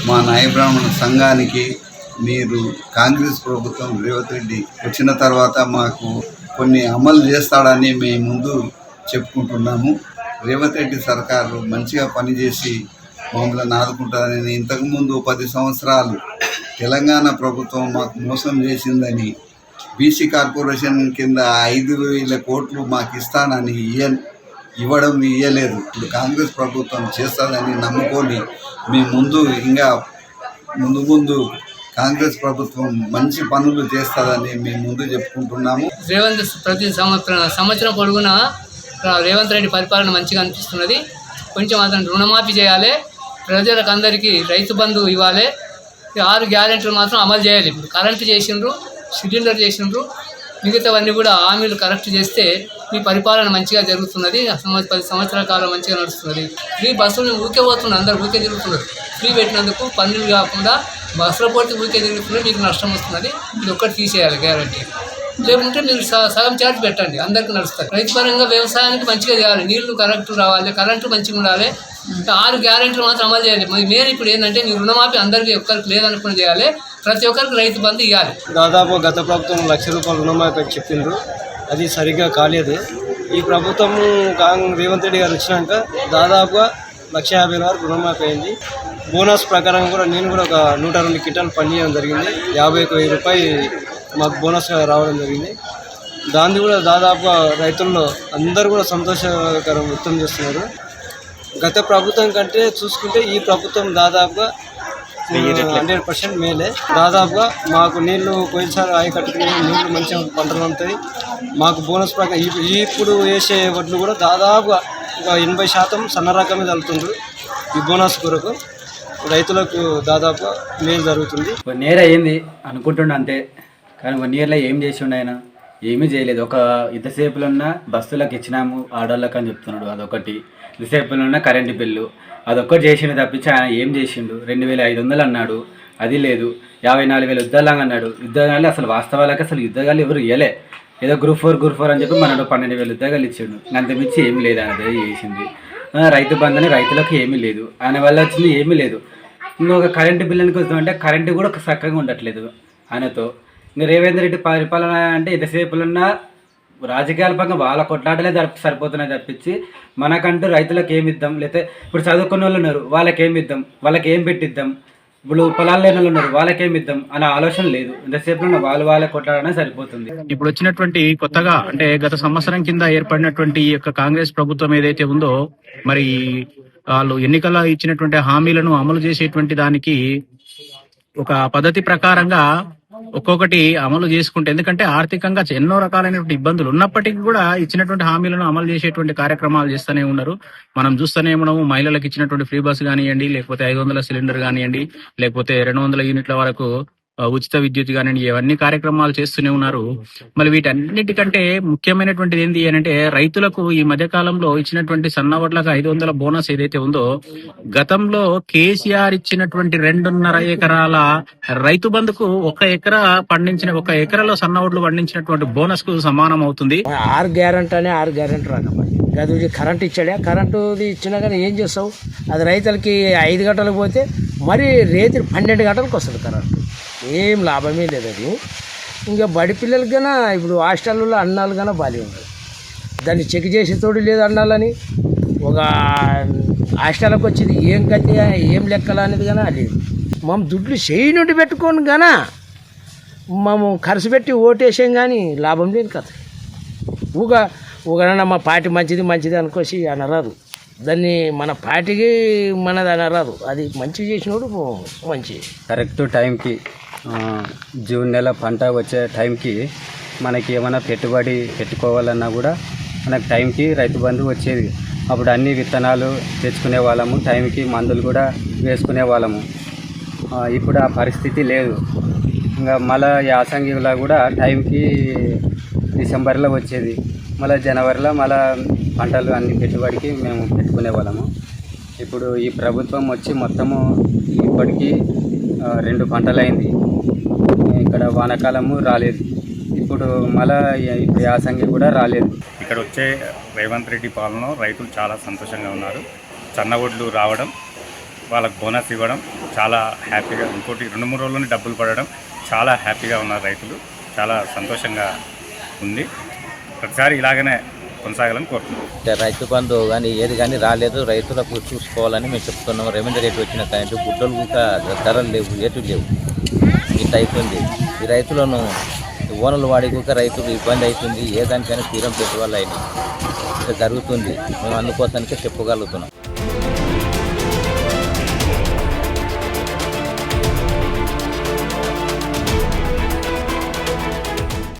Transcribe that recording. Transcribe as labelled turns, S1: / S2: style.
S1: మా నాయ బ్రాహ్మణ సంఘానికి మీరు కాంగ్రెస్ ప్రభుత్వం రేవంత్ రెడ్డి వచ్చిన తర్వాత మాకు కొన్ని అమలు చేస్తాడని మేము ముందు చెప్పుకుంటున్నాము. రేవంత్ రెడ్డి సర్కారు మంచిగా పనిచేసి మమ్మల్ని ఆదుకుంటారని, ఇంతకుముందు 10 సంవత్సరాలు తెలంగాణ ప్రభుత్వం మాకు మోసం చేసిందని బీసీ కార్పొరేషన్ కింద 5,000 కోట్లు మాకు ఇస్తానని ఇవ్వలేదు. ఇప్పుడు కాంగ్రెస్ ప్రభుత్వం చేస్తుందని నమ్ముకొని మేము ఇంకా ముందు కాంగ్రెస్ ప్రభుత్వం మంచి పనులు చేస్తుందని మేము ముందు చెప్పుకుంటున్నాము.
S2: రేవంత్ ప్రతి సంవత్సరం పొడుగునా రేవంత్ రెడ్డి పరిపాలన మంచిగా అనిపిస్తున్నది. కొంచెం అతను రుణమాఫీ చేయాలి, ప్రజలకు అందరికీ రైతు బంధు ఇవ్వాలి, 6 గ్యారెంటీలు మాత్రం అమలు చేయాలి. ఇప్పుడు కరెంటు చేసిండ్రు, సిలిండర్ చేసిండ్రు, మిగతావన్నీ కూడా హామీలు కరెక్ట్ చేస్తే మీ పరిపాలన మంచిగా జరుగుతున్నది. 10 సంవత్సరాల కాలం మంచిగా నడుస్తున్నది. ఫ్రీ బస్సులు ఊకే పోతున్నారు, అందరు ఊకే తిరుగుతున్నారు. ఫ్రీ పెట్టినందుకు పన్నులు కాకుండా బస్సులో పోతే ఊకే తిరుగుతున్నారు, మీకు నష్టం వస్తున్నది. ఇది ఒక్కటి తీసేయాలి గ్యారెంటీ. లేకుంటే మీరు సగం ఛార్జ్ పెట్టండి, అందరికీ నడుస్తారు. రైతు పరంగా వ్యవసాయానికి మంచిగా చేయాలి, నీళ్లు కరెక్ట్ రావాలి, కరెంటు మంచిగా ఉండాలి. 6 గ్యారెంటీలు మాత్రం అమలు చేయాలి. మెయిన్ ఇప్పుడు ఏంటంటే మీ రుణమాఫీ అందరికీ ఒక్కరికి లేదనుకుని చేయాలి, ప్రతి ఒక్కరికి రైతు బంధు ఇవ్వాలి.
S3: దాదాపు గత ప్రభుత్వం ₹1,00,000 రుణమాఫీ చెప్పిండ్రు, అది సరిగ్గా కాలేదు. ఈ ప్రభుత్వం రేవంత్ రెడ్డి గారు వచ్చినాక దాదాపుగా ₹1,50,000 వరకు రుణమాఫీ అయింది. బోనస్ ప్రకారం కూడా నేను కూడా ఒక 102 క్వింటాలు పండియడం జరిగింది. ₹51,000 మాకు బోనస్గా రావడం జరిగింది. దాన్ని కూడా దాదాపుగా రైతుల్లో అందరూ కూడా సంతోషకరం వ్యక్తం చేస్తున్నారు. గత ప్రభుత్వం కంటే చూసుకుంటే ఈ ప్రభుత్వం దాదాపుగా 100% మేలే. దాదాపుగా మాకు నీళ్లు పోయినసారి ఆయకట్టుకుని నీళ్లు మంచిగా పంటలు ఉంటాయి. మాకు బోనస్ ప్రకారం ఇప్పుడు వేసే వడ్లు కూడా దాదాపుగా ఒక 80% సన్న రకమే చల్లుతుండ్రు. ఈ బోనస్ కొరకు రైతులకు దాదాపు మేలు జరుగుతుంది.
S4: 1 ఇయర్ అయ్యింది అనుకుంటుండే అంతే, కానీ 1 ఇయర్లో ఏం చేసి ఉండే ఆయన? ఏమీ చేయలేదు. ఒక ఇంతసేపులో ఉన్న బస్సులకు ఇచ్చినాము ఆర్డర్లకు అని చెప్తున్నాడు, అదొకటి. ఇంతసేపులో ఉన్న కరెంటు బిల్లు అదొక్కటి చేసిండు తప్పించి ఆయన ఏం చేసిండు? 2,500 అన్నాడు, అది లేదు. 54,000 యుద్ధాలు అన్నాడు. యుద్ధాలు అసలు వాస్తవాలకు అసలు యుద్ధాలు ఎవరు ఇవ్వలే. ఏదో గ్రూప్ 4 అని చెప్పి మనడు 12,000 యుద్ధాలు ఇచ్చాడు. అంతమించి ఏమి లేదు అనేది చేసింది. రైతు బంధు రైతులకు ఏమీ లేదు, ఆయన వల్ల వచ్చింది ఏమీ లేదు. ఇంకొక కరెంటు బిల్లుకి వస్తామంటే కరెంటు కూడా చక్కగా ఉండట్లేదు ఆయనతో. ఇంకా రేవంత్ రెడ్డి పరిపాలన అంటే ఎంతసేపులున్నా రాజకీయాల పరంగా వాళ్ళ కొట్లాటలే సరిపోతున్నాయి తప్పించి మనకంటూ రైతులకు ఏమి ఇద్దాం, లేకపోతే ఇప్పుడు చదువుకున్న వాళ్ళు ఉన్నారు వాళ్ళకేమి ఇద్దాం, వాళ్ళకి ఏం పెట్టిద్దాం, ఇప్పుడు పొలాలు లేని వాళ్ళు ఉన్నారు వాళ్ళకేమి ఇద్దాం అనే ఆలోచన లేదు. ఎంతసేపు వాళ్ళ కొట్లాడనే సరిపోతుంది.
S5: ఇప్పుడు వచ్చినటువంటి కొత్తగా అంటే గత సంవత్సరం కింద ఏర్పడినటువంటి ఈ యొక్క కాంగ్రెస్ ప్రభుత్వం ఏదైతే ఉందో, మరి వాళ్ళు ఎన్నికల్లో ఇచ్చినటువంటి హామీలను అమలు చేసేటువంటి దానికి ఒక పద్ధతి ప్రకారంగా ఒక్కొక్కటి అమలు చేసుకుంటే, ఎందుకంటే ఆర్థికంగా ఎన్నో రకాలైనటువంటి ఇబ్బందులు ఉన్నప్పటికీ కూడా ఇచ్చినటువంటి హామీలను అమలు చేసేటువంటి కార్యక్రమాలు చేస్తూనే ఉన్నారు. మనం చూస్తూనే ఉన్నాము. మహిళలకు ఇచ్చినటువంటి ఫ్రీ బస్ కానివ్వండి, లేకపోతే 500 సిలిండర్ కానివ్వండి, లేకపోతే 200 యూనిట్ల వరకు ఉచిత విద్యుత్ కానివ్వండి, ఇవన్నీ కార్యక్రమాలు చేస్తూనే ఉన్నారు. మరి వీటన్నిటికంటే ముఖ్యమైనటువంటిది ఏంటి అని అంటే, రైతులకు ఈ మధ్య కాలంలో ఇచ్చినటువంటి సన్న వడ్లకు 500 బోనస్ ఏదైతే ఉందో, గతంలో కేసీఆర్ ఇచ్చినటువంటి 2.5 ఎకరాల రైతు బంధుకు 1 ఎకరాలో సన్న వడ్లు పండించినటువంటి బోనస్ కు సమానం అవుతుంది.
S6: 6 గ్యారెంటీ రాకపోయి అది కరెంట్ ఇచ్చాడే, కరెంటు ఇచ్చినా కానీ ఏం చేస్తావు? అది రైతులకి 5 గంటలకు పోతే మరి రేతి 12 గంటలకు వస్తుంది కరెంటు. ఏం లాభమే లేదు అది. ఇంకా బడి పిల్లలకి కన్నా ఇప్పుడు హాస్టల్లో అన్నాలు కన్నా బాగా ఉన్నాయి. దాన్ని చెక్ చేసే తోడు లేదు అన్నాలని. ఒక హాస్టల్కి వచ్చింది ఏం గతి ఏం లెక్కలు అనేది కానీ లేదు. మేము దుడ్లు చేయి నుండి పెట్టుకోను గానా మేము ఖర్చు పెట్టి ఓటేసాం కానీ లాభం లేదు కదా. ఊగనన్నా మా పార్టీ మంచిది అనుకోసి అనరాదు. దాన్ని మన పార్టీకి మనది అనరాదు. అది మంచి చేసినోడు మంచి
S4: కరెక్ట్ టైంకి జూన్ నెల పంట వచ్చే టైంకి మనకి ఏమైనా పెట్టుబడి పెట్టుకోవాలన్నా కూడా మనకు టైంకి రైతు బంధు వచ్చేది. అప్పుడు అన్ని విత్తనాలు తెచ్చుకునే వాళ్ళము, టైంకి మందులు కూడా వేసుకునే వాళ్ళము. ఇప్పుడు ఆ పరిస్థితి లేదు. ఇంకా మళ్ళీ యాసంగిలో కూడా టైంకి డిసెంబర్లో వచ్చేది, మళ్ళీ జనవరిలో మళ్ళీ పంటలు అన్ని పెట్టుబడికి మేము పెట్టుకునే వాళ్ళము. ఇప్పుడు ఈ ప్రభుత్వం వచ్చి మొత్తము ఇప్పటికీ 2 పంటలైంది. ఇక్కడ వానాకాలము రాలేదు, ఇప్పుడు మళ్ళీ ఇప్పుడు యాసంగి కూడా రాలేదు.
S7: ఇక్కడ వచ్చే రేవంత్ రెడ్డి పాలన రైతులు చాలా సంతోషంగా ఉన్నారు. సన్న ఒడ్లు రావడం, వాళ్ళకు బోనస్ ఇవ్వడం చాలా హ్యాపీగా, ఇంకోటి 2-3 రోజుల్లోనే డబ్బులు పడడం చాలా హ్యాపీగా ఉన్నారు రైతులు. చాలా సంతోషంగా ఉంది. ప్రతిసారి ఇలాగనే కొనసాగాలని కోరుతున్నాం.
S8: రైతు బంధు కానీ ఏది కానీ రాలేదు, రైతులకు చూసుకోవాలని మేము చెప్తున్నాము. రెవెన్యూ రేటు వచ్చిన కానీ గుడ్డలు కూడా ధరలు లేవు, ఏటు లేవు, ఇట్లా అవుతుంది. ఈ రైతులను ఓనలు వాడిక రైతులు ఇబ్బంది అవుతుంది. ఏ దానికైనా తీరం పెట్టుకోవాలి అయినా ఇట్లా జరుగుతుంది. మేము అందుకోసానికే చెప్పగలుగుతున్నాం.